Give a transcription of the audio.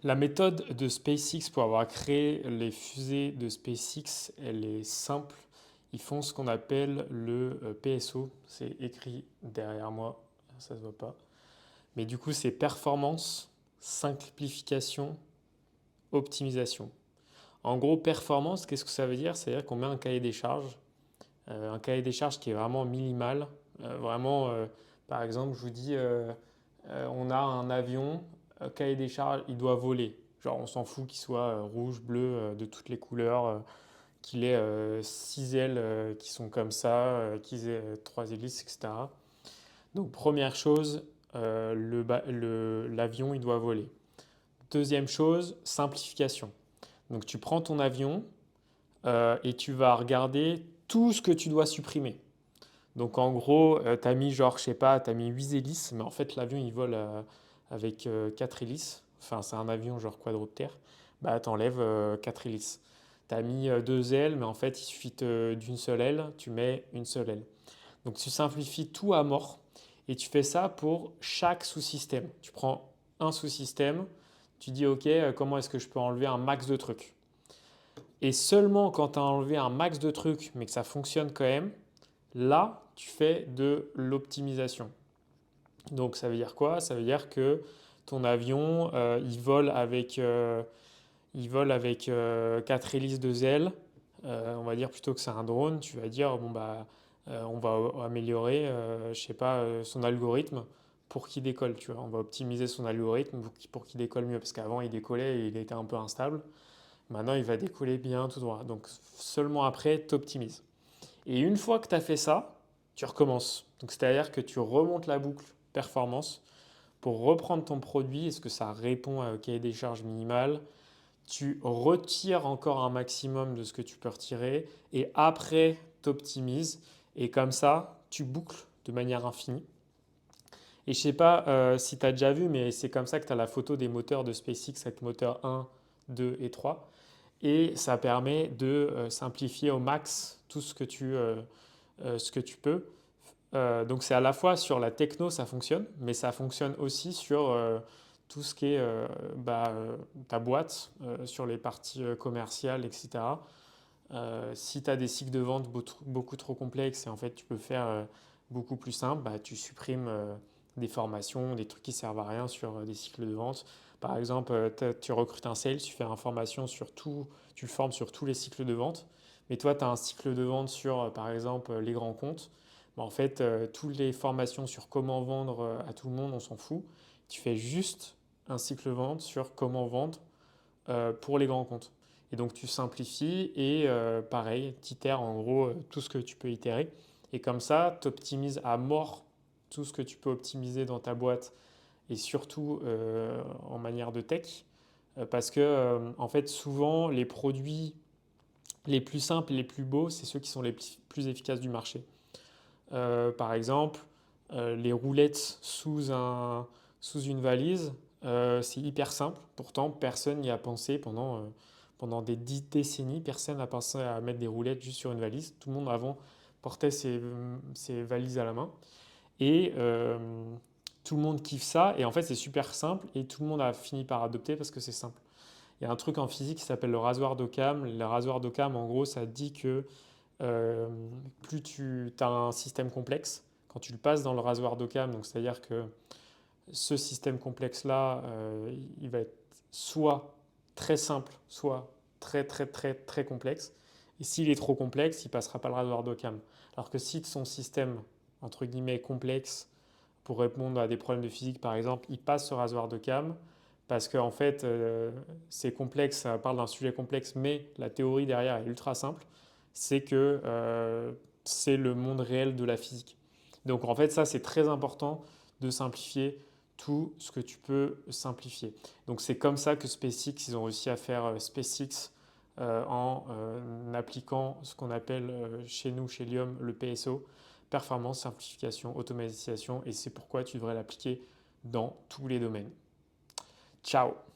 La méthode de SpaceX pour avoir créé les fusées de SpaceX, elle est simple. Ils font ce qu'on appelle le PSO. C'est écrit derrière moi, ça se voit pas. Mais du coup, c'est performance, simplification, optimisation. En gros, performance, qu'est-ce que ça veut dire? C'est-à-dire qu'on met un cahier des charges qui est vraiment minimal. Vraiment, par exemple, je vous dis, on a un avion, cahier des charges, il doit voler. Genre, on s'en fout qu'il soit rouge, bleu, de toutes les couleurs, qu'il ait 6 ailes qui sont comme ça, qu'il ait 3 hélices, etc. Donc, première chose, l'avion, il doit voler. Deuxième chose, simplification. Donc, tu prends ton avion et tu vas regarder tout ce que tu dois supprimer. Donc en gros, tu as mis genre, je sais pas, tu as mis 8 hélices, mais en fait l'avion il vole avec 4 hélices. Enfin, c'est un avion genre quadruptère. Bah, t'enlèves 4 hélices. Tu as mis 2 ailes, mais en fait il suffit d'une seule aile, tu mets une seule aile. Donc tu simplifies tout à mort et tu fais ça pour chaque sous-système. Tu prends un sous-système, tu dis ok, comment est-ce que je peux enlever un max de trucs? Et seulement quand tu as enlevé un max de trucs, mais que ça fonctionne quand même, là, tu fais de l'optimisation. Donc ça veut dire quoi? Ça veut dire que ton avion, il vole avec 4 hélices de ailes. On va dire plutôt que c'est un drone, tu vas dire bon bah on va améliorer, je sais pas, son algorithme pour qu'il décolle. Tu vois, on va optimiser son algorithme pour qu'il décolle mieux parce qu'avant il décollait et il était un peu instable. Maintenant il va décoller bien tout droit. Donc seulement après tu optimises. Et une fois que tu as fait ça, tu recommences. Donc, c'est-à-dire que tu remontes la boucle performance pour reprendre ton produit. Est-ce que ça répond à un cahier des charges minimal? Tu retires encore un maximum de ce que tu peux retirer et après, tu optimises. Et comme ça, tu boucles de manière infinie. Et je ne sais pas si tu as déjà vu, mais c'est comme ça que tu as la photo des moteurs de SpaceX avec moteur 1, 2 et 3. Et ça permet de simplifier au max tout ce que tu peux. Donc c'est à la fois sur la techno, ça fonctionne, mais ça fonctionne aussi sur tout ce qui est ta boîte, sur les parties commerciales, etc. Si tu as des cycles de vente beaucoup trop complexes et en fait tu peux faire beaucoup plus simple, bah, tu supprimes des formations, des trucs qui servent à rien sur des cycles de vente. Par exemple, tu recrutes un sales, tu fais une formation sur tout, tu le formes sur tous les cycles de vente, mais toi tu as un cycle de vente sur par exemple les grands comptes. Bah, en fait, toutes les formations sur comment vendre à tout le monde, on s'en fout. Tu fais juste un cycle de vente sur comment vendre pour les grands comptes. Et donc tu simplifies et pareil, tu itères en gros tout ce que tu peux itérer. Et comme ça, tu optimises à mort tout ce que tu peux optimiser dans ta boîte et surtout en manière de tech. Parce que en fait, souvent, les produits les plus simples et les plus beaux, c'est ceux qui sont les plus efficaces du marché. Par exemple, les roulettes sous une valise, c'est hyper simple. Pourtant, personne n'y a pensé pendant des 10 décennies. Personne n'a pensé à mettre des roulettes juste sur une valise. Tout le monde avant portait ses valises à la main. Et tout le monde kiffe ça. Et en fait, c'est super simple. Et tout le monde a fini par adopter parce que c'est simple. Il y a un truc en physique qui s'appelle le rasoir d'Occam. Le rasoir d'Occam, en gros, ça dit que euh, plus tu as un système complexe, quand tu le passes dans le rasoir d'Occam, donc c'est-à-dire que ce système complexe-là, il va être soit très simple, soit très très très très complexe. Et s'il est trop complexe, il ne passera pas le rasoir d'Occam. Alors que si son système, entre guillemets, complexe, pour répondre à des problèmes de physique par exemple, il passe ce rasoir d'Occam, parce qu'en fait, c'est complexe, ça parle d'un sujet complexe, mais la théorie derrière est ultra simple, c'est que c'est le monde réel de la physique. Donc en fait, ça, c'est très important de simplifier tout ce que tu peux simplifier. Donc c'est comme ça que SpaceX, ils ont réussi à faire SpaceX en appliquant ce qu'on appelle chez nous, chez Lium, le PSO, performance, simplification, automatisation, et c'est pourquoi tu devrais l'appliquer dans tous les domaines. Ciao!